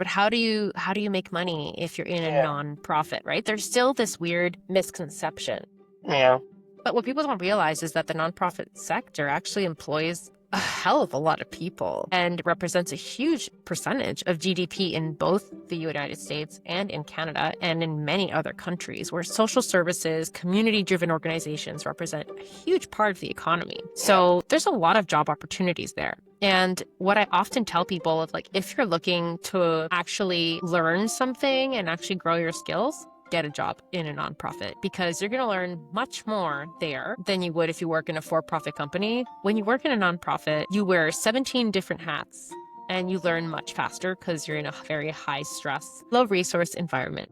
But how do you make money if you're in a Yeah. nonprofit, right? There's still this weird misconception. Yeah. But what people don't realize is that the nonprofit sector actually employs a hell of a lot of people and represents a huge percentage of GDP in both the United States and in Canada and in many other countries, where social services, community-driven organizations represent a huge part of the economy. Yeah. So there's a lot of job opportunities there. And what I often tell people is, like, if you're looking to actually learn something and actually grow your skills, get a job in a nonprofit, because you're going to learn much more there than you would if you work in a for-profit company. When you work in a nonprofit, you wear 17 different hats and you learn much faster because you're in a very high stress, low resource environment.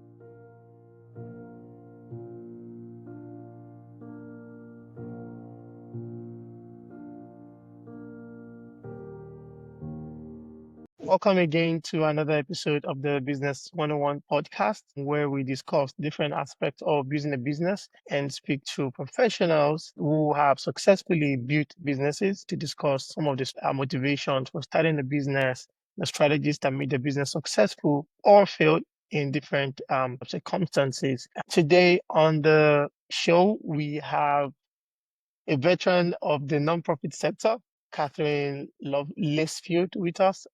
Welcome again to another episode of the Business 101 podcast, where we discuss different aspects of building a business and speak to professionals who have successfully built businesses to discuss some of the motivations for starting a business, the strategies that made the business successful or failed in different circumstances. Today on the show, we have a veteran of the nonprofit sector, Katherine Lacefield, with us.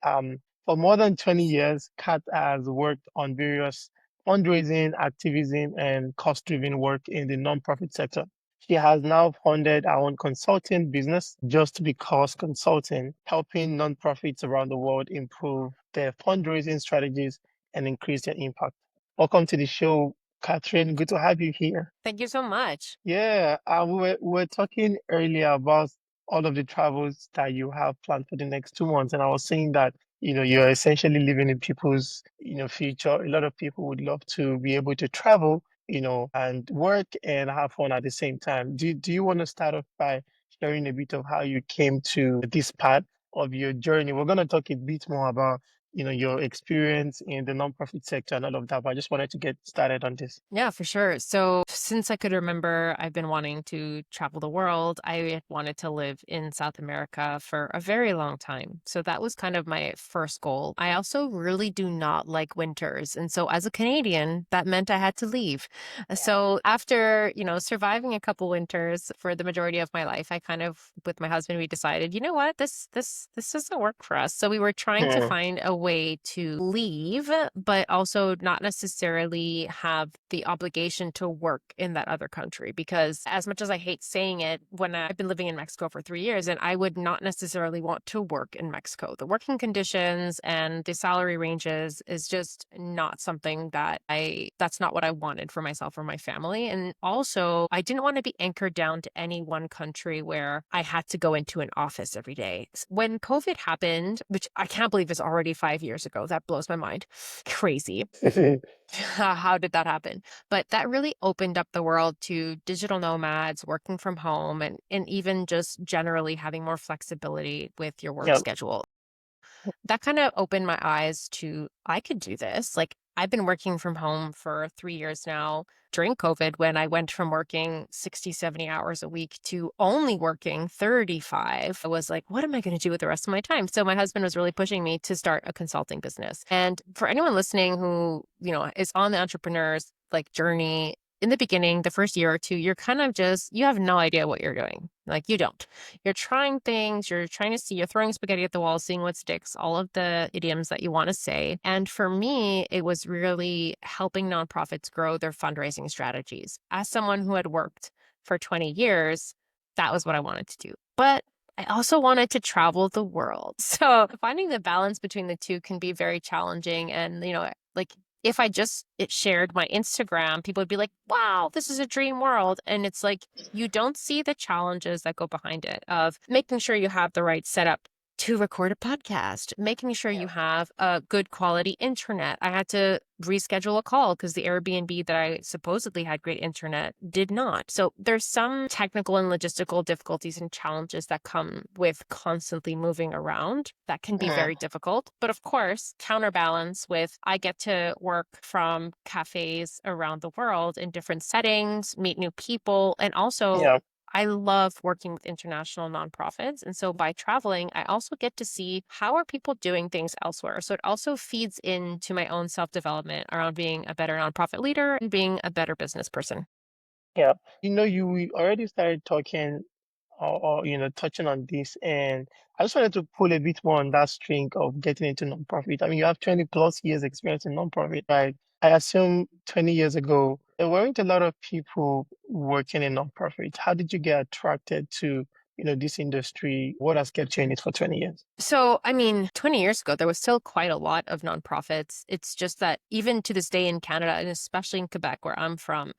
For more than 20 years, Kat has worked on various fundraising, activism, and cost-driven work in the nonprofit sector. She has now founded her own consulting business, Just Because Consulting, helping nonprofits around the world improve their fundraising strategies and increase their impact. Welcome to the show, Catherine. Good to have you here. Thank you so much. Yeah, we were talking earlier about all of the travels that you have planned for the next 2 months, and I was saying that, you're essentially living in people's, future. A lot of people would love to be able to travel, and work and have fun at the same time. Do you want to start off by sharing a bit of how you came to this part of your journey? We're going to talk a bit more about, your experience in the nonprofit sector and all of that, but I just wanted to get started on this. Yeah, for sure. So since I could remember, I've been wanting to travel the world. I had wanted to live in South America for a very long time. So that was kind of my first goal. I also really do not like winters. And so as a Canadian, that meant I had to leave. So after, surviving a couple winters for the majority of my life, I kind of, with my husband, we decided, you know what, this doesn't work for us. So we were trying to Hmm. find a way to leave, but also not necessarily have the obligation to work in that other country. Because as much as I hate saying it, when I've been living in Mexico for 3 years, and I would not necessarily want to work in Mexico. The working conditions and the salary ranges is just not something that's not what I wanted for myself or my family. And also, I didn't want to be anchored down to any one country where I had to go into an office every day. When COVID happened, which I can't believe is already 5 years ago, that blows my mind. Crazy. How did that happen? But that really opened up the world to digital nomads working from home, and even just generally having more flexibility with your work Yeah. schedule. That kind of opened my eyes to, I could do this. Like, I've been working from home for 3 years now. During COVID, when I went from working 60, 70 hours a week to only working 35, I was like, what am I going to do with the rest of my time? So my husband was really pushing me to start a consulting business. And for anyone listening who, is on the entrepreneur's like journey, in the beginning, the first year or two, you're kind of just, you have no idea what you're doing. Like, you don't. You're trying things, you're trying to see, you're throwing spaghetti at the wall, seeing what sticks, all of the idioms that you want to say. And for me, it was really helping nonprofits grow their fundraising strategies. As someone who had worked for 20 years, that was what I wanted to do. But I also wanted to travel the world. So finding the balance between the two can be very challenging. And, like, if I just shared my Instagram, people would be like, wow, this is a dream world. And it's like, you don't see the challenges that go behind it, of making sure you have the right setup to record a podcast, making sure you Yeah. have a good quality internet. I had to reschedule a call because the Airbnb that I supposedly had great internet did not. So there's some technical and logistical difficulties and challenges that come with constantly moving around that can be Hmm. very difficult. But of course, counterbalance with, I get to work from cafes around the world in different settings, meet new people, and also Yeah. I love working with international nonprofits. And so by traveling, I also get to see how are people doing things elsewhere. So it also feeds into my own self-development around being a better nonprofit leader and being a better business person. Yeah. We already started talking or touching on this, and I just wanted to pull a bit more on that string of getting into nonprofit. I mean, you have 20 plus years experience in nonprofit, right? I assume 20 years ago, there weren't a lot of people working in nonprofit. How did you get attracted to this industry? What has kept you in it for 20 years? So, I mean, 20 years ago, there was still quite a lot of nonprofits. It's just that even to this day in Canada, and especially in Quebec, where I'm from,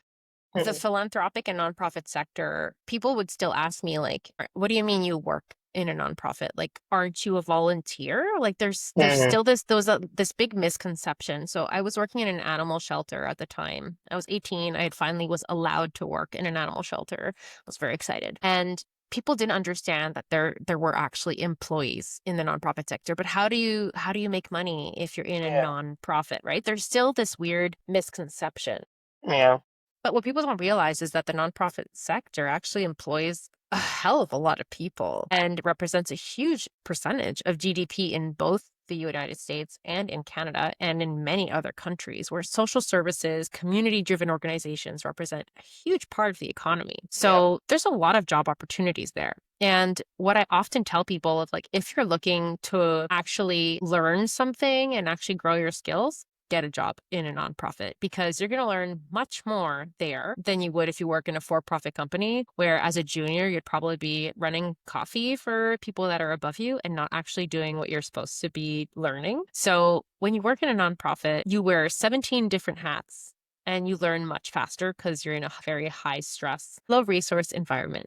the Mhm. philanthropic and nonprofit sector, people would still ask me, like, What do you mean you work in a nonprofit? Like, aren't you a volunteer?" Like, there's Mhm. still this big misconception. So I was working in an animal shelter at the time. I was 18. I had finally was allowed to work in an animal shelter. I was very excited. And people didn't understand that there were actually employees in the nonprofit sector. But how do you make money if you're in a Yeah. nonprofit, right? There's still this weird misconception. Yeah. But what people don't realize is that the nonprofit sector actually employs a hell of a lot of people and represents a huge percentage of GDP in both the United States and in Canada and in many other countries where social services, community driven organizations represent a huge part of the economy. Yeah. So there's a lot of job opportunities there. And what I often tell people of like, if you're looking to actually learn something and actually grow your skills, get a job in a nonprofit because you're going to learn much more there than you would if you work in a for-profit company where as a junior you'd probably be running coffee for people that are above you and not actually doing what you're supposed to be learning. So when you work in a nonprofit, you wear 17 different hats and you learn much faster because you're in a very high stress, low resource environment.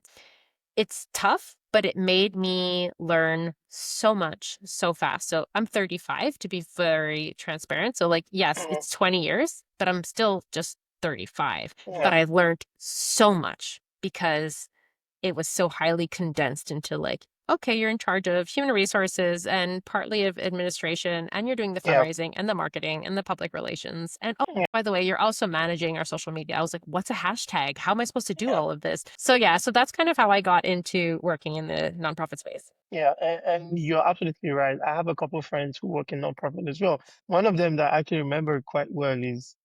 It's tough, but it made me learn so much so fast. So I'm 35 to be very transparent. So like, yes, Mhm. it's 20 years, but I'm still just 35. Yeah. But I've learned so much because it was so highly condensed into like, okay, you're in charge of human resources and partly of administration, and you're doing the Yeah. fundraising and the marketing and the public relations. And oh, Yeah. by the way, you're also managing our social media. I was like, what's a hashtag? How am I supposed to do Yeah. all of this? So yeah, so that's kind of how I got into working in the nonprofit space. Yeah, and you're absolutely right. I have a couple of friends who work in nonprofit as well. One of them that I can remember quite well is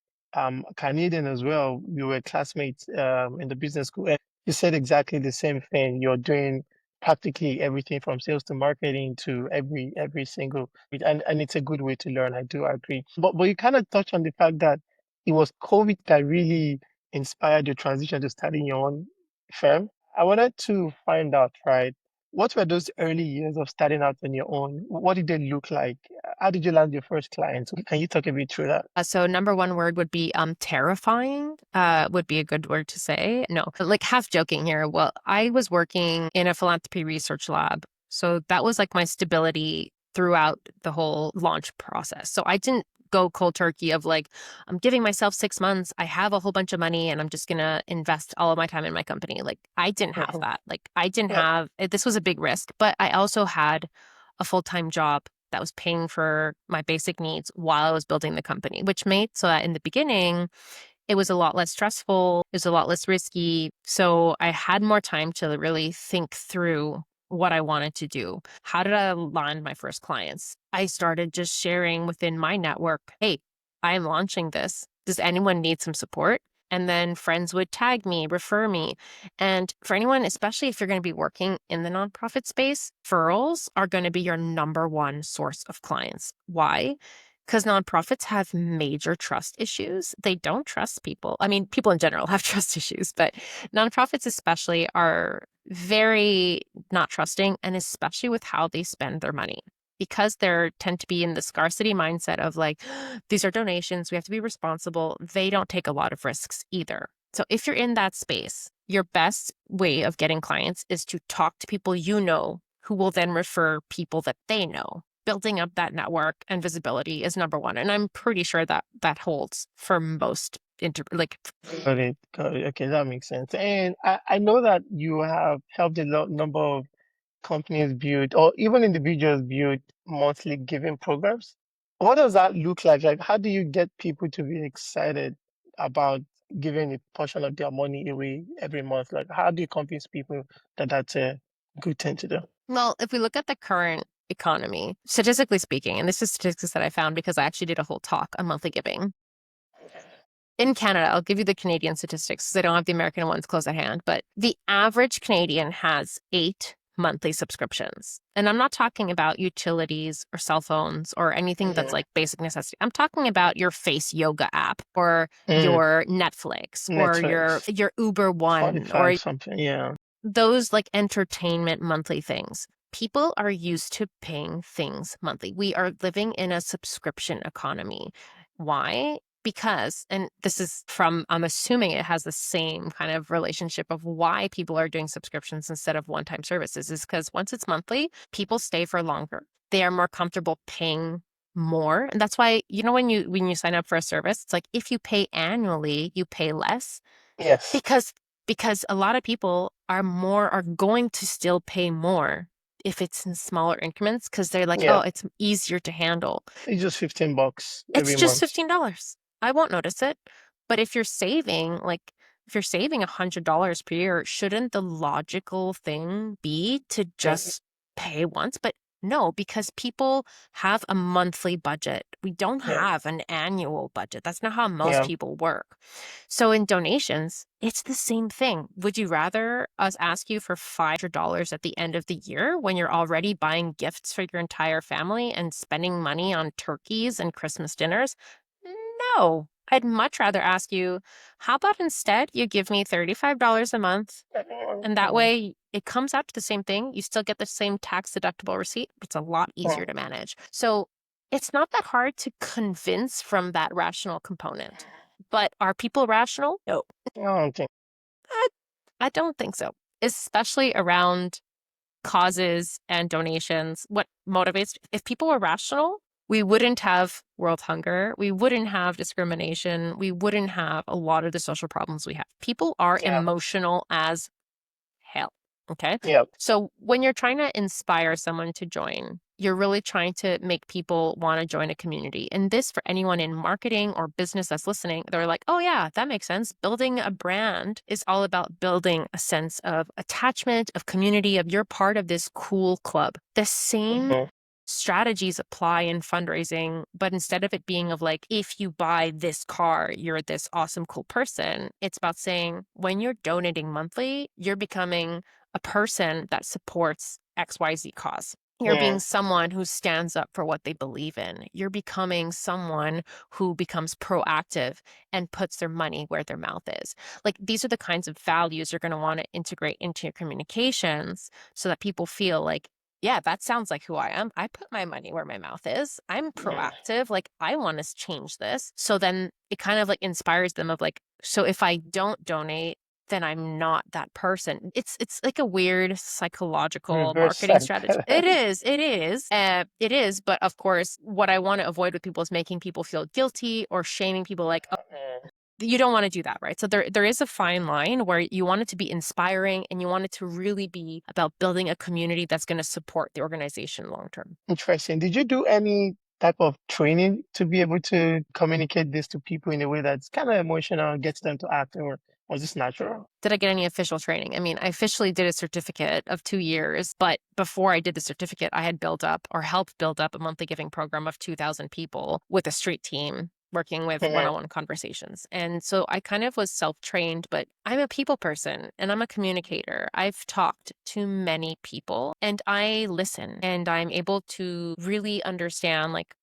Canadian as well. We were classmates in the business school. And you said exactly the same thing. You're doing practically everything from sales to marketing to every single and it's a good way to learn. I do agree. But you kind of touched on the fact that it was COVID that really inspired your transition to starting your own firm. I wanted to find out, right? What were those early years of starting out on your own? What did they look like? How did you land your first clients? Can you talk a bit through that? So number one word would be terrifying, would be a good word to say. No, but like half joking here. Well, I was working in a philanthropy research lab. So that was like my stability throughout the whole launch process. So I didn't go cold turkey of like, I'm giving myself 6 months. I have a whole bunch of money and I'm just going to invest all of my time in my company. Like I didn't have Mhm. that. Like I didn't Yeah. have, this was a big risk, but I also had a full-time job that was paying for my basic needs while I was building the company, which made so that in the beginning, it was a lot less stressful, it was a lot less risky. So I had more time to really think through what I wanted to do. How did I land my first clients? I started just sharing within my network, hey, I am launching this. Does anyone need some support? And then friends would tag me, refer me. And for anyone, especially if you're going to be working in the nonprofit space, referrals are going to be your number one source of clients. Why? Because nonprofits have major trust issues. They don't trust people. I mean, people in general have trust issues, but nonprofits especially are very not trusting, and especially with how they spend their money. Because they tend to be in the scarcity mindset of like, these are donations, we have to be responsible. They don't take a lot of risks either. So if you're in that space, your best way of getting clients is to talk to people you know who will then refer people that they know. Building up that network and visibility is number one. And I'm pretty sure that that holds for most like Got it. Got it. Okay, that makes sense. And I know that you have helped a lot number of companies build or even individuals build monthly giving programs. What does that look like? Like, how do you get people to be excited about giving a portion of their money away every month? Like, how do you convince people that that's a good thing to do? Well, if we look at the current economy, statistically speaking, and this is statistics that I found because I actually did a whole talk on monthly giving. In Canada, I'll give you the Canadian statistics because I don't have the American ones close at hand, but the average Canadian has 8 monthly subscriptions. And I'm not talking about utilities or cell phones or anything that's Mhm. like basic necessity. I'm talking about your Face Yoga app or Mm, your Netflix or your Netflix, your Uber One Spotify, or something. Yeah. those like entertainment monthly things. People are used to paying things monthly. We are living in a subscription economy. Why? Because, and this is from, I'm assuming it has the same kind of relationship of why people are doing subscriptions instead of one-time services, is because once it's monthly, people stay for longer. They are more comfortable paying more. And that's why, when you sign up for a service, it's like if you pay annually, you pay less Yes. because a lot of people are going to still pay more if it's in smaller increments because they're like, oh, Yeah. it's easier to handle. It's just $15 It's every just month. $15. I won't notice it. But if you're saving $100 per year, shouldn't the logical thing be to Mhm. just pay once? But no, because people have a monthly budget. We don't Yeah. have an annual budget. That's not how most Yeah. people work. So in donations, it's the same thing. Would you rather us ask you for $500 at the end of the year when you're already buying gifts for your entire family and spending money on turkeys and Christmas dinners? No, I'd much rather ask you, how about instead you give me $35 a month? And that Mhm. way it comes out to the same thing. You still get the same tax deductible receipt. It's a lot easier Mhm. to manage. So it's not that hard to convince from that rational component. But are people rational? No, I don't think. I, I don't think so, especially around causes and donations. What motivates, if people were rational, we wouldn't have world hunger. We wouldn't have discrimination. We wouldn't have a lot of the social problems we have. People are Yeah. emotional as hell. Okay. Yeah. So when you're trying to inspire someone to join, you're really trying to make people want to join a community. And this, for anyone in marketing or business that's listening, they're like, oh, yeah, that makes sense. Building a brand is all about building a sense of attachment, of community, of you're part of this cool club. The same Mhm. strategies apply in fundraising, but instead of it being of like, if you buy this car, you're this awesome, cool person, it's about saying when you're donating monthly, you're becoming a person that supports XYZ cause. You're being Mhm. someone who stands up for what they believe in. You're becoming someone who becomes proactive and puts their money where their mouth is. Like these are the kinds of values you're going to want to integrate into your communications so that people feel like, yeah, that sounds like who I am. I put my money where my mouth is. I'm Mhm. proactive. Like I want to change this. So then it kind of like inspires them of like, so if I don't donate, then I'm not that person. It's like a weird psychological Reverse marketing strategy. cycle. It is. But of course, what I want to avoid with people is making people feel guilty or shaming people like, Mhm. you don't want to do that, right? So there is a fine line where you want it to be inspiring and you want it to really be about building a community that's going to support the organization long term. Interesting. Did you do any type of training to be able to communicate this to people in a way that's kind of emotional, gets them to act, or was this natural? Did I get any official training? I mean, I officially did a certificate of 2 years, but before I did the certificate, I had built up or helped build up a monthly giving program of 2,000 people with a street team working with Mhm. one-on-one conversations. And so I kind of was self-trained, but I'm a people person and I'm a communicator. I've talked to many people and I listen and I'm able to really understand like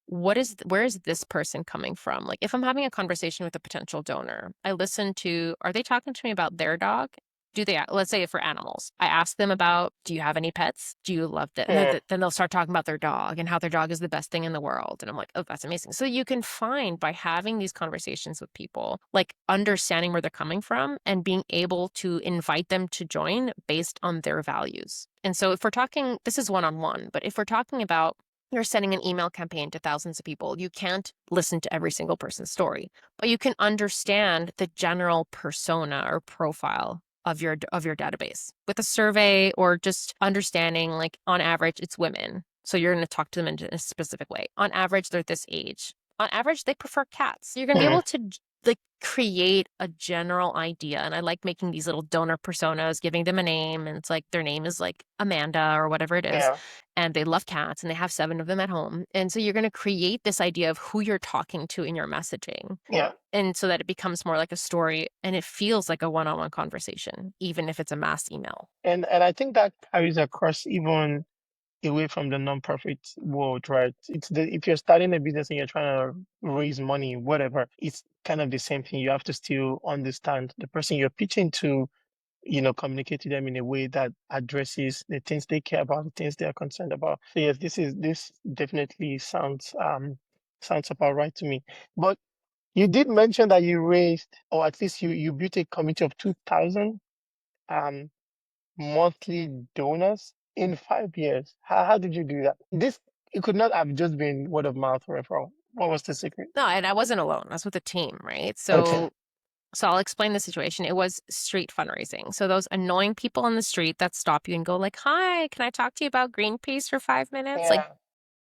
where is this person coming from? Like if I'm having a conversation with a potential donor, I listen to, are they talking to me about their dog? Let's say for animals, I ask them about, do you have any pets? Do you love them? And Mhm. then they'll start talking about their dog and how their dog is the best thing in the world. And I'm like, oh, that's amazing. So you can find by having these conversations with people, like understanding where they're coming from and being able to invite them to join based on their values. And so if we're talking, this is one-on-one, but if we're talking about you're sending an email campaign to thousands of people. You can't listen to every single person's story, but you can understand the general persona or profile of your database with a survey or just understanding like on average it's women. So you're going to talk to them in a specific way. On average, they're this age. On average, they prefer cats. You're going to be Mhm. able to like create a general idea. And I like making these little donor personas, giving them a name. And it's like their name is like Amanda or whatever it is. Yeah. And they love cats and they have 7 of them at home. And so you're going to create this idea of who you're talking to in your messaging. Yeah. And so that it becomes more like a story and it feels like a one-on-one conversation, even if it's a mass email. And I think that carries across even away from the nonprofit world, right? If you're starting a business and you're trying to raise money, whatever, it's kind of the same thing. You have to still understand the person you're pitching to, communicate to them in a way that addresses the things they care about, the things they are concerned about. So yes, this definitely sounds about right to me. But you did mention that you raised, or at least you built a committee of 2,000 um monthly donors in 5 years. How did you do that? It could not have just been word of mouth referral. What was the secret? No, and I wasn't alone. I was with a team, right? Okay. So I'll explain the situation. It was street fundraising. So those annoying people on the street that stop you and go like, "Hi, can I talk to you about Greenpeace for 5 minutes?" Like Yeah.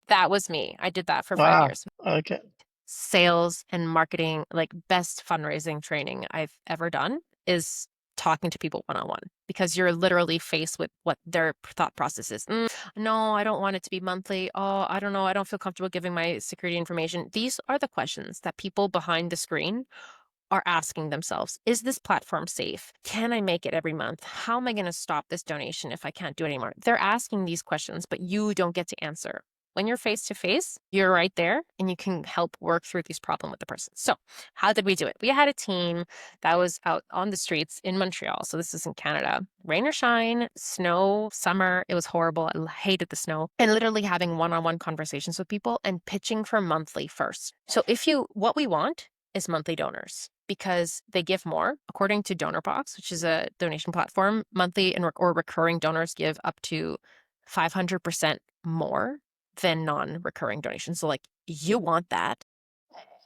that was me. I did that for five Wow. years. Okay. Sales and marketing, like best fundraising training I've ever done is talking to people one-on-one because you're literally faced with what their thought process is. No, I don't want it to be monthly. Oh, I don't know. I don't feel comfortable giving my security information. These are the questions that people behind the screen are asking themselves, is this platform safe? Can I make it every month? How am I going to stop this donation if I can't do it anymore? They're asking these questions, but you don't get to answer. When you're face to face, you're right there and you can help work through these problems with the person. So, how did we do it? We had a team that was out on the streets in Montreal. So, this is in Canada. Rain or shine, snow, summer, it was horrible. I hated the snow. And literally having one on one conversations with people and pitching for monthly first. So, what we want is monthly donors because they give more. According to DonorBox, which is a donation platform, monthly or recurring donors give up to 500% more than non-recurring donations. So like you want that.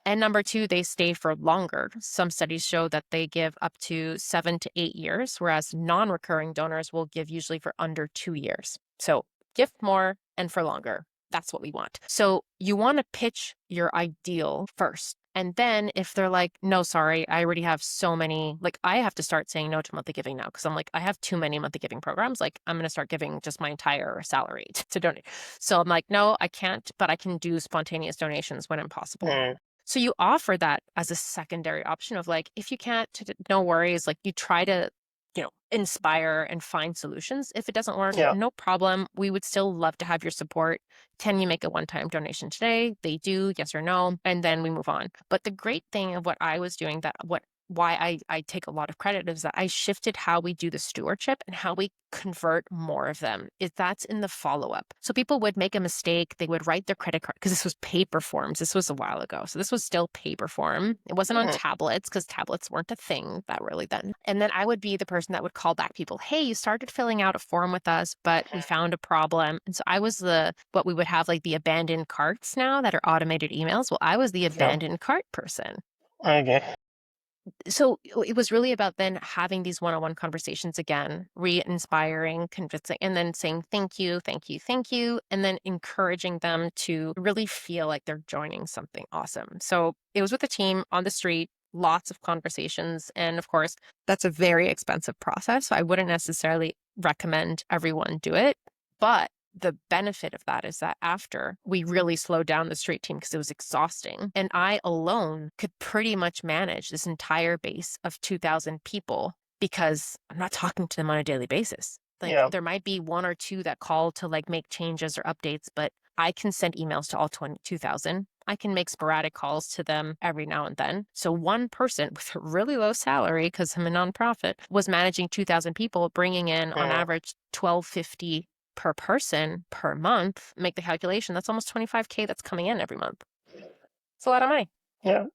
And number two, they stay for longer. Some studies show that they give up to 7 to 8 years, whereas non-recurring donors will give usually for under 2 years. So give more and for longer. That's what we want. So you want to pitch your ideal first. And then if they're like, no, sorry, I already have so many, like I have to start saying no to monthly giving now because I'm like, I have too many monthly giving programs. Like I'm going to start giving just my entire salary to donate. So I'm like, no, I can't, but I can do spontaneous donations when impossible. Mm. So you offer that as a secondary option of like, if you can't, no worries. Like you try to, inspire and find solutions. If it doesn't work, Yeah. no problem. We would still love to have your support. Can you make a one-time donation today? They do, yes or no. And then we move on. But the great thing of what I was doing why I take a lot of credit is that I shifted how we do the stewardship and how we convert more of them. That's in the follow-up. So people would make a mistake. They would write their credit card because this was paper forms. This was a while ago. So this was still paper form. It wasn't on Mm. tablets because tablets weren't a thing that really then. And then I would be the person that would call back people. Hey, you started filling out a form with us, but we found a problem. And so I was what we would have like the abandoned carts now that are automated emails. Well, I was the Yeah. abandoned cart person. Okay. So it was really about then having these one-on-one conversations again, re-inspiring, convincing, and then saying thank you, thank you, thank you, and then encouraging them to really feel like they're joining something awesome. So it was with a team on the street, lots of conversations, and of course, that's a very expensive process. So I wouldn't necessarily recommend everyone do it, but the benefit of that is that after we really slowed down the street team because it was exhausting, and I alone could pretty much manage this entire base of 2,000 people because I'm not talking to them on a daily basis. Like Yeah. there might be one or two that call to like make changes or updates, but I can send emails to all 22,000. I can make sporadic calls to them every now and then. So one person with a really low salary, because I'm a nonprofit, was managing 2,000 people, bringing in on Mm. average 1,250 per person per month. Make the calculation. That's almost 25K that's coming in every month. It's a lot of money. Yeah.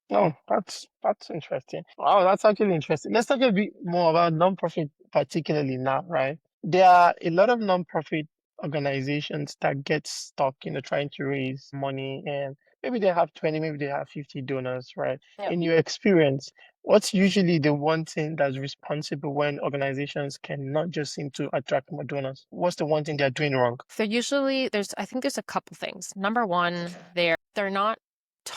No, that's interesting. Wow, that's actually interesting. Let's talk a bit more about nonprofit, particularly now, right? There are a lot of nonprofit organizations that get stuck, trying to raise money, and maybe they have 20, maybe they have 50 donors, right? Yeah. In your experience, what's usually the one thing that's responsible when organizations cannot just seem to attract more donors? What's the one thing they're doing wrong? I think there's a couple things. Number one, they're not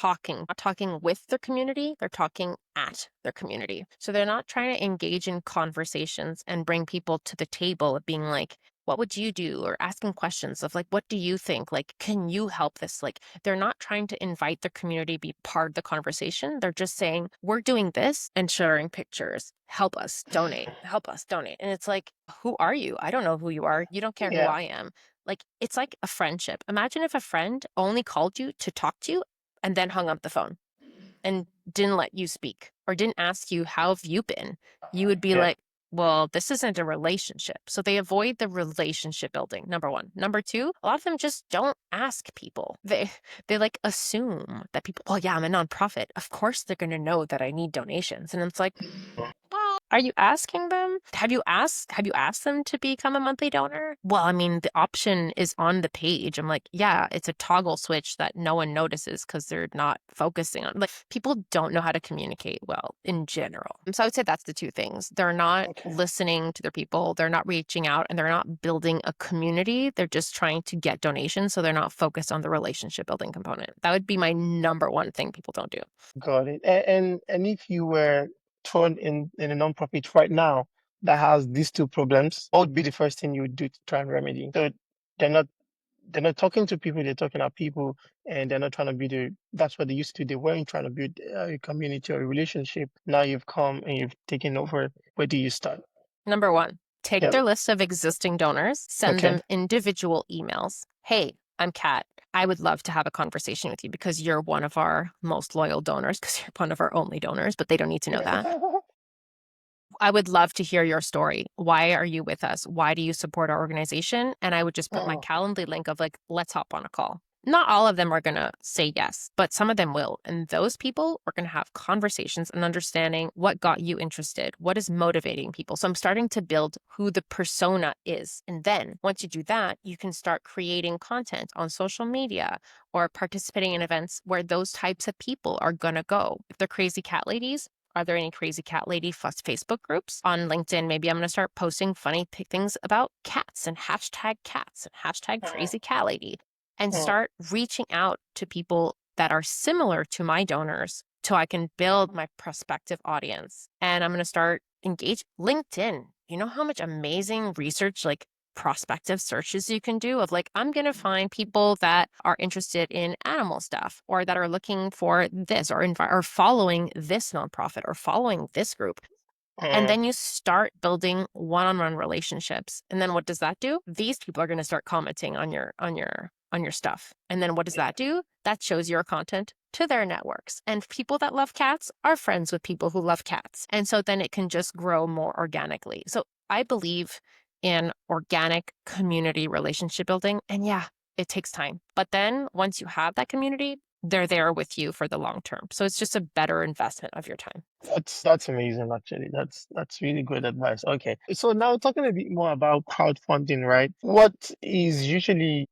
not talking with their community, they're talking at their community. So they're not trying to engage in conversations and bring people to the table of being like, what would you do? Or asking questions of like, what do you think? Like, can you help this? Like, they're not trying to invite the community be part of the conversation. They're just saying, we're doing this and sharing pictures. Help us donate. Help us donate. And it's like, who are you? I don't know who you are. You don't care who Yeah. I am. Like, it's like a friendship. Imagine if a friend only called you to talk to you and then hung up the phone and didn't let you speak or didn't ask you, how have you been? You would be Yeah. like, well, this isn't a relationship. So they avoid the relationship building, number one. Number two, a lot of them just don't ask people. They like assume that people, well, yeah, I'm a nonprofit. Of course they're gonna know that I need donations. And it's like, well, are you asking them? Have you asked them to become a monthly donor? Well, I mean, the option is on the page. I'm like, yeah, it's a toggle switch that no one notices because they're not focusing on. Like, people don't know how to communicate well in general. So I would say that's the two things. They're not Okay. listening to their people, they're not reaching out, and they're not building a community. They're just trying to get donations, so they're not focused on the relationship building component. That would be my number one thing people don't do. Got it. And if you were thrown in a nonprofit right now that has these two problems, what would be the first thing you would do to try and remedy? So they're not they're not talking to people, they're talking at people, and they're not trying to build that's what they used to do. They weren't trying to build a community or a relationship. Now you've come and you've taken over. Where do you start? Number one, take Yep. their list of existing donors, send Okay. them individual emails. Hey, I'm Kat. I would love to have a conversation with you because you're one of our most loyal donors, because you're one of our only donors, but they don't need to know that. I would love to hear your story. Why are you with us? Why do you support our organization? And I would just put my Oh, Calendly link of like, let's hop on a call. Not all of them are going to say yes, but some of them will. And those people are going to have conversations and understanding what got you interested, what is motivating people. So I'm starting to build who the persona is. And then once you do that, you can start creating content on social media or participating in events where those types of people are going to go. If they're crazy cat ladies, are there any crazy cat lady Facebook groups? On LinkedIn, maybe I'm going to start posting funny things about cats and hashtag crazy cat lady and oh, start reaching out to people that are similar to my donors so I can build my prospective audience. And I'm going to start engage LinkedIn. You know how much amazing research, like prospective searches you can do of like, I'm going to find people that are interested in animal stuff or that are looking for this or following this nonprofit or following this group. And oh, then you start building one-on-one relationships. And then what does that do? These people are going to start commenting on your stuff. And then what does that do? That shows your content to their networks. And people that love cats are friends with people who love cats. And so then it can just grow more organically. So I believe in organic community relationship building. And yeah, it takes time. But then once you have that community, they're there with you for the long term. So it's just a better investment of your time. that's amazing actually. That's really good advice. Okay. So now talking a bit more about crowdfunding, right? What is usually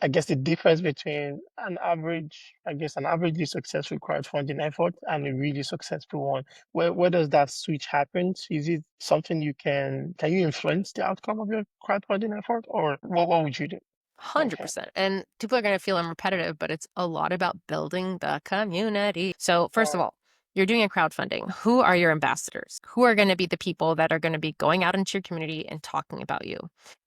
I guess the difference between an averagely successful crowdfunding effort and a really successful one, where does that switch happen? Is it something can you influence the outcome of your crowdfunding effort, or what would you do? Okay. 100%. And people are going to feel I'm repetitive, but it's a lot about building the community. So, first of Oh, all, you're doing a crowdfunding. Who are your ambassadors? Who are going to be the people that are going to be going out into your community and talking about you?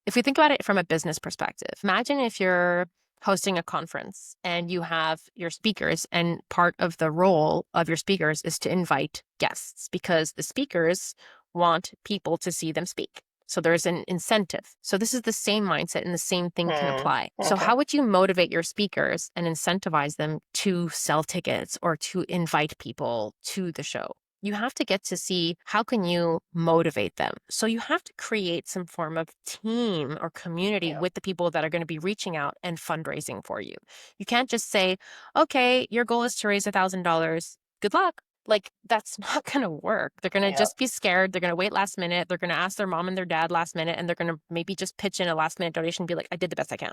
If we think about it from a business perspective, imagine if you're hosting a conference and you have your speakers, and part of the role of your speakers is to invite guests because the speakers want people to see them speak. So there's an incentive. So this is the same mindset and the same thing can apply. So okay. how would you motivate your speakers and incentivize them to sell tickets or to invite people to the show? You have to get to see how can you motivate them. So you have to create some form of team or community Yeah. with the people that are going to be reaching out and fundraising for you. You can't just say, okay, your goal is to raise $1,000. Good luck. Like, that's not going to work. They're going to Yeah. just be scared. They're going to wait last minute. They're going to ask their mom and their dad last minute, and they're going to maybe just pitch in a last minute donation and be like, I did the best I can.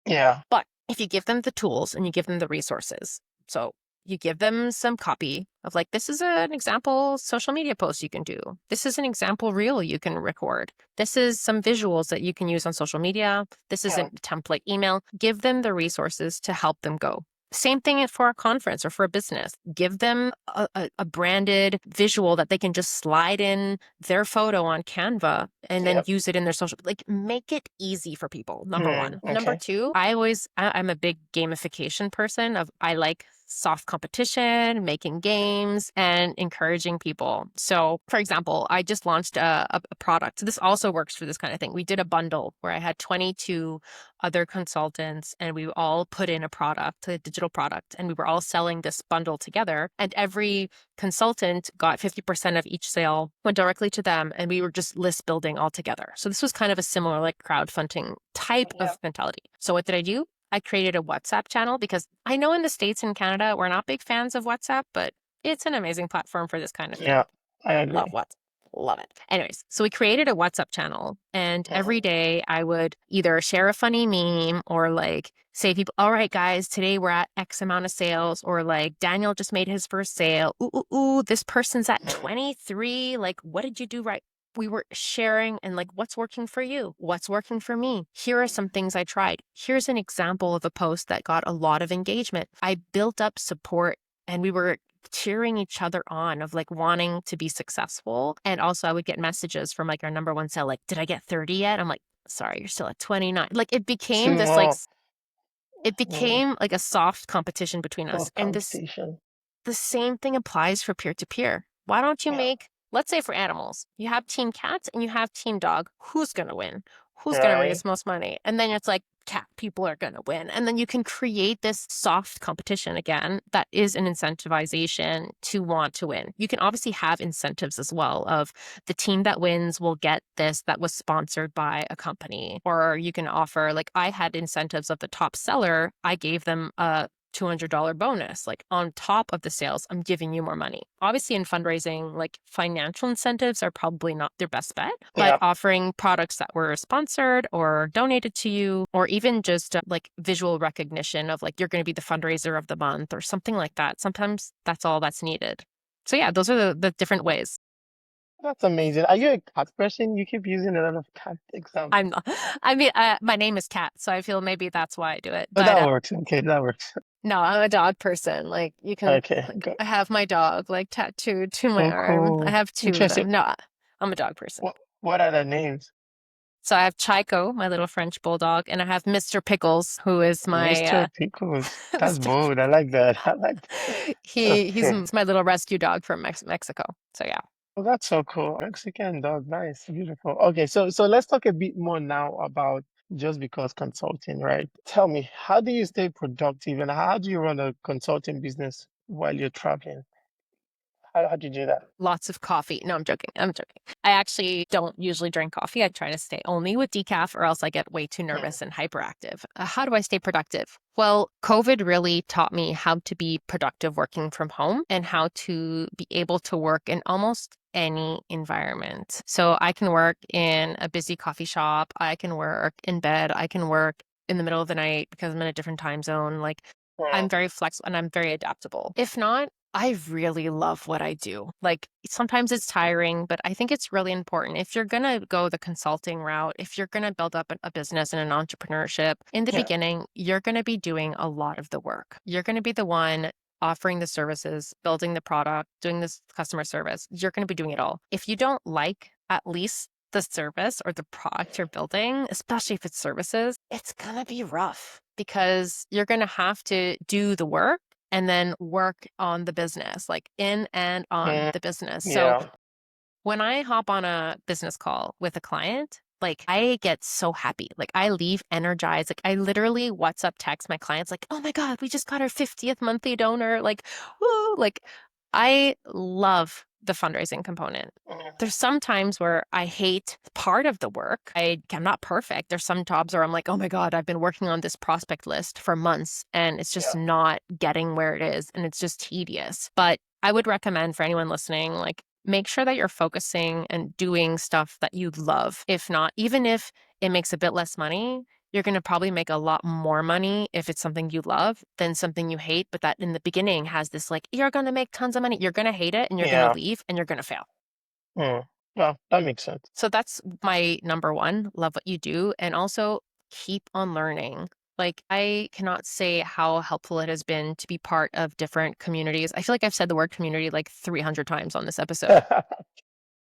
Yeah. But if you give them the tools and you give them the resources, so you give them some copy of like, this is an example social media post you can do. This is an example reel you can record. This is some visuals that you can use on social media. This is a Yeah. template email. Give them the resources to help them go. Same thing for a conference or for a business. Give them a branded visual that they can just slide in their photo on Canva and then Yep. use it in their social. Like, make it easy for people. Number one. Number Okay. two, I'm a big gamification person. I like soft competition, making games, and encouraging people. So, for example, I just launched a product. This also works for this kind of thing. We did a bundle where I had 22 other consultants and we all put in a digital product, and we were all selling this bundle together. And every consultant got 50% of each sale, went directly to them, and we were just list building all together. So this was kind of a similar like crowdfunding type Yep. of mentality. So what did I do? I created a WhatsApp channel because I know in the States and Canada, we're not big fans of WhatsApp, but it's an amazing platform for this kind of thing. Yeah. I Love agree. WhatsApp. Love it. Anyways, so we created a WhatsApp channel, and every Mhm. day I would either share a funny meme or like say people, all right, guys, today we're at X amount of sales, or like Daniel just made his first sale. Ooh, ooh, ooh, this person's at Mhm. 23. Like, what did you do right? We were sharing and like, what's working for you? What's working for me? Here are some things I tried. Here's an example of a post that got a lot of engagement. I built up support, and we were cheering each other on of like wanting to be successful. And also I would get messages from like our number one sale, like, did I get 30 yet? I'm like, sorry, you're still at 29. Like, it became Two this like more. it Mm. became like a soft competition between us. Self And this competition. the same thing applies for peer to peer. Why don't you Yeah. make, let's say for animals, you have team cat and you have team dog. Who's going to win? Who's going to raise Right. most money? And then it's like, cat people are going to win. And then you can create this soft competition again that is an incentivization to want to win. You can obviously have incentives as well of the team that wins will get this that was sponsored by a company. Or you can offer, like I had incentives of the top seller. I gave them a $200 bonus. Like, on top of the sales, I'm giving you more money. Obviously, in fundraising, like financial incentives are probably not their best bet, but Yeah. offering products that were sponsored or donated to you, or even just like visual recognition of like, you're going to be the fundraiser of the month or something like that. Sometimes that's all that's needed. So, yeah, those are the different ways. That's amazing. Are you a cat person? You keep using a lot of cat I'm examples. not, I mean, my name is Kat, so I feel maybe that's why I do it. Oh, But that works. Okay, that works. no, I'm a dog person. Like, you can, Okay, like, good. I have my dog like tattooed to my Oh, arm. I cool. have two of Interesting. them. No, I'm a dog person. What are the names? So I have Chico, my little French bulldog, and I have Mr. Pickles, who is my Mr. Pickles. That's Mr. bold. I like that. I like that. He's Okay. my little rescue dog from Mexico. So yeah. Well, that's so cool. Mexican dog. Nice. Beautiful. Okay, so let's talk a bit more now about just because consulting, right? Tell me, how do you stay productive and how do you run a consulting business while you're traveling? How do you do that? Lots of coffee. No, I'm joking. I'm joking. I actually don't usually drink coffee. I try to stay only with decaf, or else I get way too Hmm. nervous and hyperactive. How do I stay productive? Well, COVID really taught me how to be productive working from home and how to be able to work in almost any environment. So I can work in a busy coffee shop. I can work in bed. I can work in the middle of the night because I'm in a different time zone. Like, Hmm. I'm very flexible and I'm very adaptable. If not, I really love what I do. Like, sometimes it's tiring, but I think it's really important. If you're going to go the consulting route, if you're going to build up a business and an entrepreneurship, in the Yeah. beginning, you're going to be doing a lot of the work. You're going to be the one offering the services, building the product, doing this customer service. You're going to be doing it all. If you don't like at least the service or the product you're building, especially if it's services, it's going to be rough because you're going to have to do the work and then work on the business, like in and on Hmm. the business. So Yeah. when I hop on a business call with a client, like I get so happy. Like I leave energized. Like I literally WhatsApp text my clients, like, oh my God, we just got our 50th monthly donor. Like, woo, like I love the fundraising component. Hmm. There's some times where I hate part of the work. I'm not perfect. There's some jobs where I'm like, oh my God, I've been working on this prospect list for months and it's just Yeah. not getting where it is and it's just tedious. But I would recommend for anyone listening, like, make sure that you're focusing and doing stuff that you love. If not, even if it makes a bit less money, you're going to probably make a lot more money if it's something you love than something you hate. But that in the beginning has this like, you're going to make tons of money. You're going to hate it and you're going to Yeah. leave and you're going to fail. Hmm. Well, that makes sense. So that's my number one. Love what you do. And also keep on learning. Like, I cannot say how helpful it has been to be part of different communities. I feel like I've said the word community like 300 times on this episode.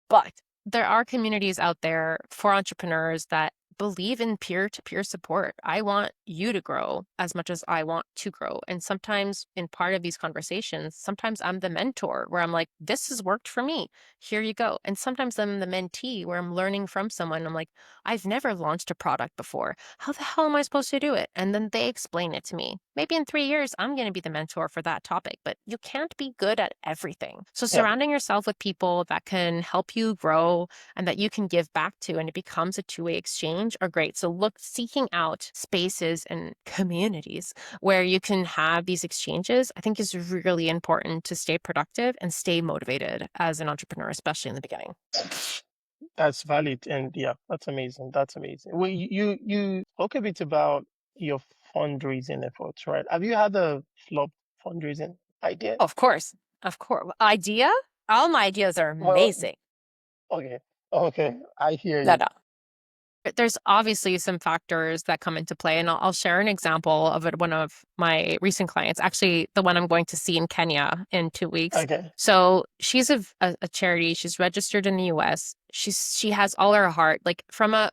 But there are communities out there for entrepreneurs that believe in peer-to-peer support. I want you to grow as much as I want to grow. And sometimes in part of these conversations, sometimes I'm the mentor where I'm like, this has worked for me. Here you go. And sometimes I'm the mentee where I'm learning from someone. I'm like, I've never launched a product before. How the hell am I supposed to do it? And then they explain it to me. Maybe in 3 years, I'm going to be the mentor for that topic, but you can't be good at everything. So Yeah, surrounding yourself with people that can help you grow and that you can give back to, and it becomes a two-way exchange are great. So seeking out spaces and communities where you can have these exchanges, I think is really important to stay productive and stay motivated as an entrepreneur, especially in the beginning. that's valid. And yeah, that's amazing. That's amazing. Well, you spoke a bit about your fundraising efforts, right? Have you had a flop fundraising idea? Of course. Of course. Idea? All my ideas are Well, amazing. okay. Okay. I hear No, you. no. There's obviously some factors that come into play, and I'll share an example of it. One of my recent clients, actually the one I'm going to see in Kenya in 2 weeks. Okay. So she's a charity. She's registered in the U.S. She has all her heart, like from a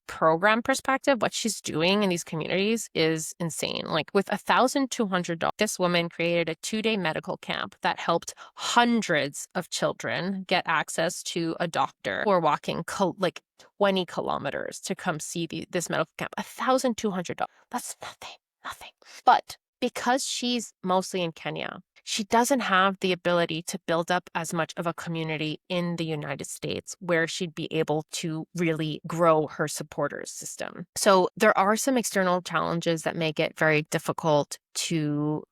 program perspective, what she's doing in these communities is insane. Like with $1,200, this woman created a 2-day medical camp that helped hundreds of children get access to a doctor who are walking like 20 kilometers to come see this medical camp. $1,200. That's nothing, nothing. But because she's mostly in Kenya, she doesn't have the ability to build up as much of a community in the United States where she'd be able to really grow her supporters system. So there are some external challenges that make it very difficult to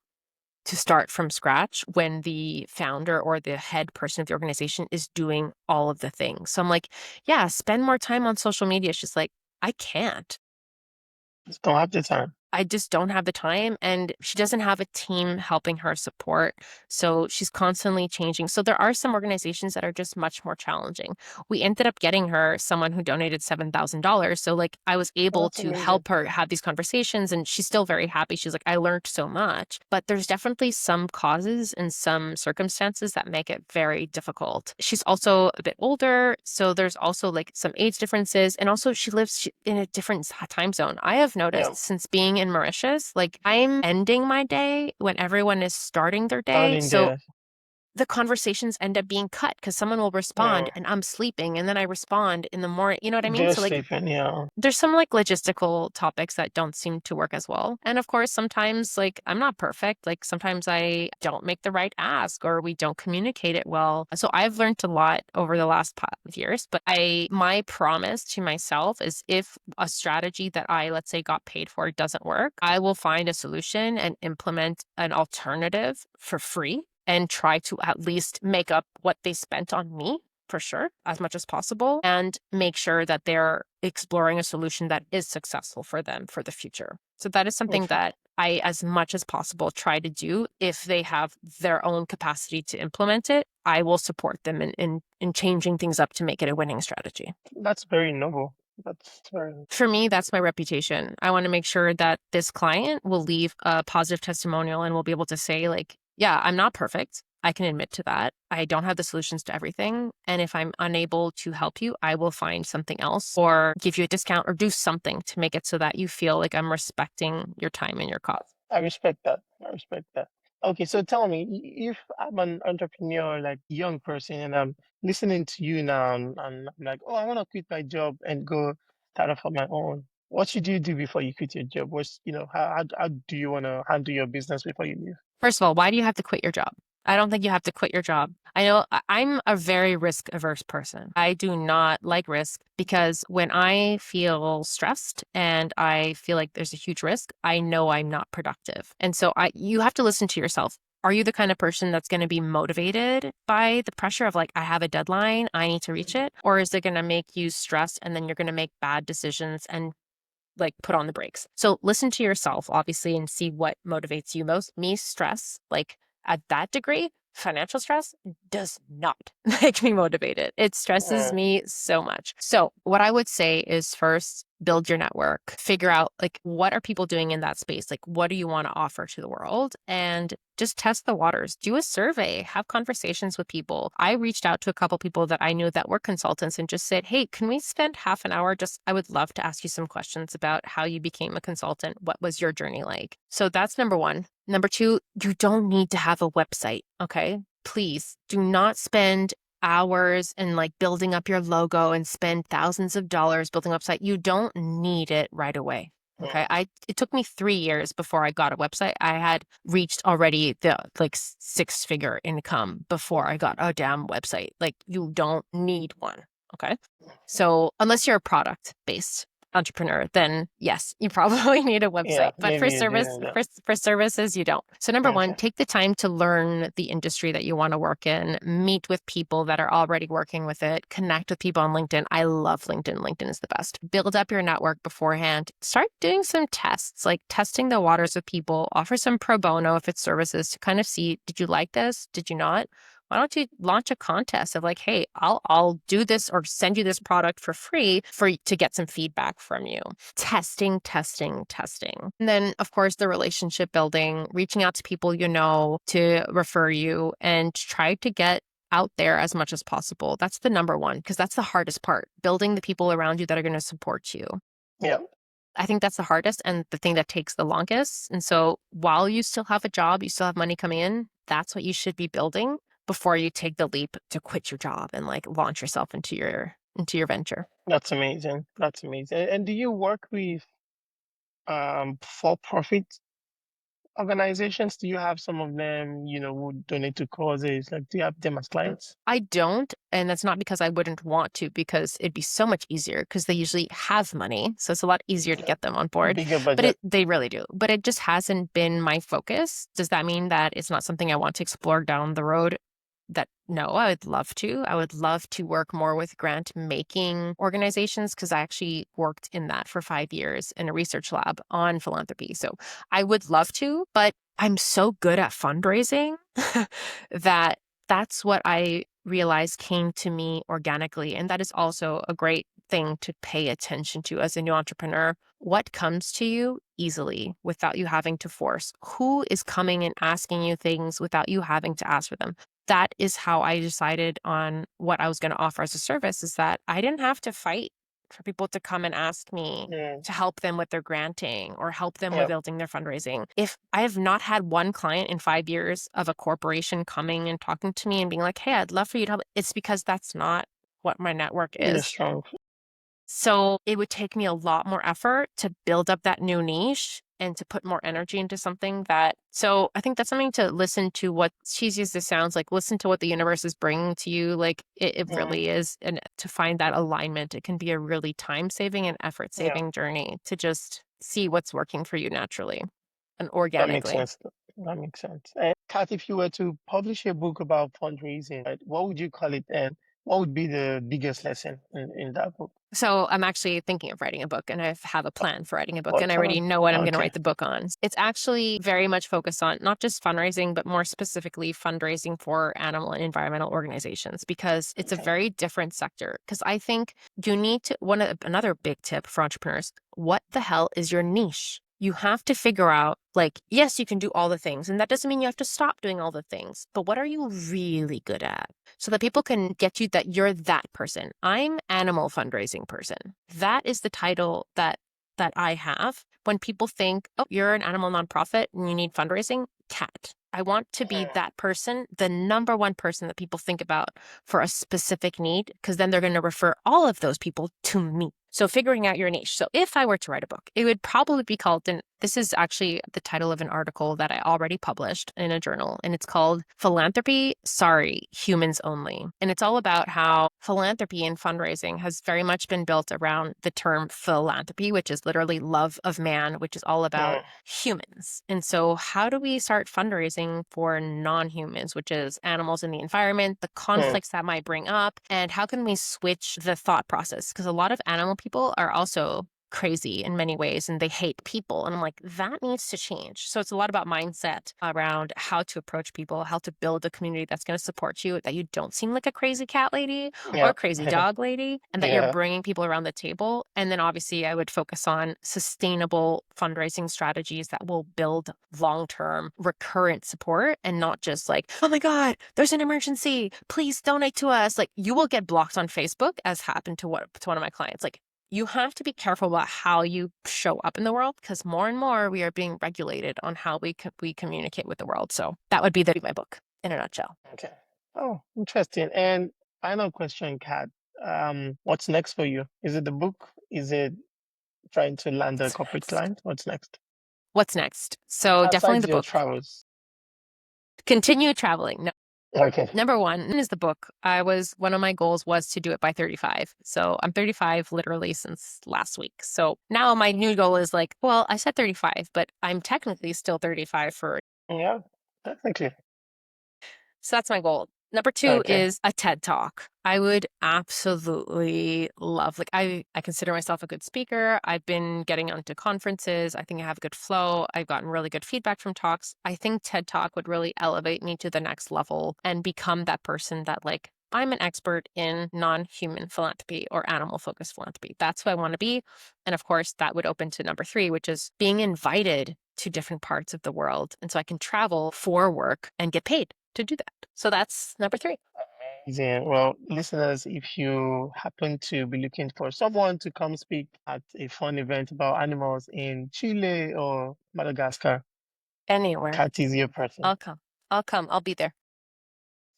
start from scratch when the founder or the head person of the organization is doing all of the things. So I'm like, yeah, spend more time on social media. She's like, I can't. Just don't have the time. I just don't have the time. And she doesn't have a team helping her support. So she's constantly changing. So there are some organizations that are just much more challenging. We ended up getting her someone who donated $7,000. So like I was Oh, able that's to amazing. help her have these conversations, and she's still very happy. She's like, I learned so much. But there's definitely some causes and some circumstances that make it very difficult. She's also a bit older. So there's also like some age differences. And also she lives in a different time zone. I have Yeah. noticed since being in Mauritius, like I'm ending my day when everyone is starting their day. Starting So there. the conversations end up being cut because someone will respond Yeah. and I'm sleeping and then I respond in the morning. You know what I mean? They're So like sleeping. Yeah. there's some like logistical topics that don't seem to work as well. And of course, sometimes like I'm not perfect. Like sometimes I don't make the right ask or we don't communicate it well. So I've learned a lot over the last 5 years, but my promise to myself is if a strategy that I, let's say, got paid for doesn't work, I will find a solution and implement an alternative for free and try to at least make up what they spent on me for sure, as much as possible, and make sure that they're exploring a solution that is successful for them for the future. So that is something Which that I, as much as possible, try to do. If they have their own capacity to implement it, I will support them in changing things up to make it a winning strategy. that's very noble. That's very For me, that's my reputation. I want to make sure that this client will leave a positive testimonial and will be able to say, like, yeah, I'm not perfect. I can admit to that. I don't have the solutions to everything. And if I'm unable to help you, I will find something else or give you a discount or do something to make it so that you feel like I'm respecting your time and your cause. I respect that. I respect that. Okay, so tell me, if I'm an entrepreneur, like young person, and I'm listening to you now, and I'm like, oh, I want to quit my job and go start off on my own. What should you do before you quit your job? How do you want to handle your business before you leave? First of all, why do you have to quit your job? I don't think you have to quit your job. I know I'm a very risk averse person. I do not like risk because when I feel stressed and I feel like there's a huge risk, I know I'm not productive. And so you have to listen to yourself. Are you the kind of person that's going to be motivated by the pressure of like, I have a deadline, I need to reach it? Or is it going to make you stressed and then you're going to make bad decisions and like put on the brakes? So listen to yourself, obviously, and see what motivates you most. Me, stress, like at that degree, Financial stress does not make me motivated. It stresses Mm, me so much. So what I would say is first, build your network, figure out like what are people doing in that space? Like what do you want to offer to the world? And just test the waters. Do a survey, have conversations with people. I reached out to a couple people that I knew that were consultants and just said, hey, can we spend half an hour? I would love to ask you some questions about how you became a consultant. What was your journey like? So that's number one. Number two, you don't need to have a website. Okay. Please do not spend hours and like building up your logo and spend thousands of dollars building a website. You don't need it right away. Okay. mm, It took me 3 years before I got a website. I had reached already the like 6-figure income before I got a damn website. Like you don't need one. Okay. So unless you're a product based entrepreneur, then yes, you probably need a yeah, website. But maybe you do need that. for services, you don't. So number one, Okay. take the time to learn the industry that you want to work in, meet with people that are already working with it, connect with people on LinkedIn. I love LinkedIn. LinkedIn is the best. Build up your network beforehand. Start doing some tests, like testing the waters with people, offer some pro bono if it's services to kind of see, did you like this? Did you not? Why don't you launch a contest of like, hey, I'll do this or send you this product for free to get some feedback from you. Testing, testing, testing. And then of course the relationship building, reaching out to people you know to refer you and try to get out there as much as possible. That's the number one, because that's the hardest part, building the people around you that are going to support you. Yeah, I think that's the hardest and the thing that takes the longest. And so while you still have a job, you still have money coming in, that's what you should be building before you take the leap to quit your job and like launch yourself into your venture. that's amazing. That's amazing. And do you work with for-profit organizations? Do you have some of them, who donate to causes? Like, do you have them as clients? I don't, and that's not because I wouldn't want to, because it'd be so much easier because they usually have money. So it's a lot easier to Yeah. get them on board. Bigger But budget. they really do. But it just hasn't been my focus. Does that mean that it's not something I want to explore down the road? That no, I would love to. I would love to work more with grant making organizations because I actually worked in that for 5 years in a research lab on philanthropy. So I would love to, but I'm so good at fundraising that that's what I realized came to me organically. And that is also a great thing to pay attention to as a new entrepreneur. What comes to you easily without you having to force? Who is coming and asking you things without you having to ask for them? That is how I decided on what I was going to offer as a service, is that I didn't have to fight for people to come and ask me Mm, to help them with their granting or help them with yeah, building their fundraising. If I have not had one client in 5 years of a corporation coming and talking to me and being like, hey, I'd love for you to help, it's because that's not what my network you're is. strong. So it would take me a lot more effort to build up that new niche and to put more energy into something that, so I think that's something to listen to, what cheesy as this sounds, like listen to what the universe is bringing to you. Like it Mm, really is. And to find that alignment, it can be a really time saving and effort yeah, saving journey to just see what's working for you naturally and that makes organically. sense. That makes sense. And Kat, if you were to publish a book about fundraising, right, what would you call it? And what would be the biggest lesson in that book? So I'm actually thinking of writing a book, and I have a plan for writing a book, and I already Excellent. know what I'm going to Okay. write the book on. It's actually very much focused on not just fundraising, but more specifically fundraising for animal and environmental organizations, because it's a Okay. very different sector. Because I think you need to, another big tip for entrepreneurs, what the hell is your niche? You have to figure out, like, yes, you can do all the things, and that doesn't mean you have to stop doing all the things, but what are you really good at? So that people can get you that you're that person. I'm animal fundraising person. That is the title that I have. When people think, oh, you're an animal nonprofit and you need fundraising, cat. I want to be Mm, that person, the number one person that people think about for a specific need, because then they're going to refer all of those people to me. So figuring out your niche. So if I were to write a book, it would probably be called, and this is actually the title of an article that I already published in a journal, and it's called Philanthropy, Sorry, Humans Only. And it's all about how philanthropy and fundraising has very much been built around the term philanthropy, which is literally love of man, which is all about mm, humans. And so how do we start fundraising for non-humans, which is animals in the environment, the mm, conflicts that might bring up, and how can we switch the thought process? Because a lot of animal people are also crazy in many ways and they hate people. And I'm like, that needs to change. So it's a lot about mindset around how to approach people, how to build a community that's going to support you, that you don't seem like a crazy cat lady or a Yeah. crazy dog lady, and that you're Yeah. bringing people around the table. And then obviously, I would focus on sustainable fundraising strategies that will build long term recurrent support and not just like, oh my God, there's an emergency. Please donate to us. Like, you will get blocked on Facebook, as happened to one of my clients. Like, you have to be careful about how you show up in the world because more and more we are being regulated on how we communicate with the world. So that would be my book in a nutshell. Okay. Oh, interesting. And final question, Kat. What's next for you? Is it the book? Is it trying to land a What's corporate next? client? What's next? What's next? So definitely Aside the your book. travels. Continue traveling. No, Okay. number one is the book. One of my goals was to do it by 35. So I'm 35 literally since last week. So now my new goal is like, well, I said 35, but I'm technically still 35 for. Yeah, definitely. So that's my goal. Number two Okay. is a TED Talk. I would absolutely love, like, I consider myself a good speaker. I've been getting onto conferences. I think I have a good flow. I've gotten really good feedback from talks. I think TED Talk would really elevate me to the next level and become that person that, like, I'm an expert in non-human philanthropy or animal-focused philanthropy. That's who I want to be. And of course, that would open to number three, which is being invited to different parts of the world. And so I can travel for work and get paid to do that. So that's number three. Amazing. Well, listeners, if you happen to be looking for someone to come speak at a fun event about animals in Chile or Madagascar, Anywhere. Kat is your person. I'll come. I'll come. I'll be there.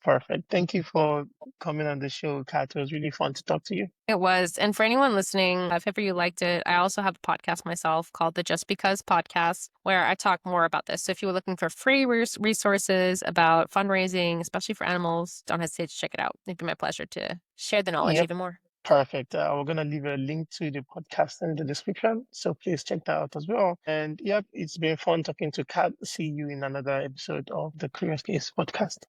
Perfect. Thank you for coming on the show, Kat. It was really fun to talk to you. It was. And for anyone listening, if ever you liked it, I also have a podcast myself called the Just Because Podcast, where I talk more about this. So if you were looking for free resources about fundraising, especially for animals, don't hesitate to check it out. It'd be my pleasure to share the knowledge Yep. even more. Perfect. We're going to leave a link to the podcast in the description. So please check that out as well. And yep, it's been fun talking to Kat. See you in another episode of the Curious Case podcast.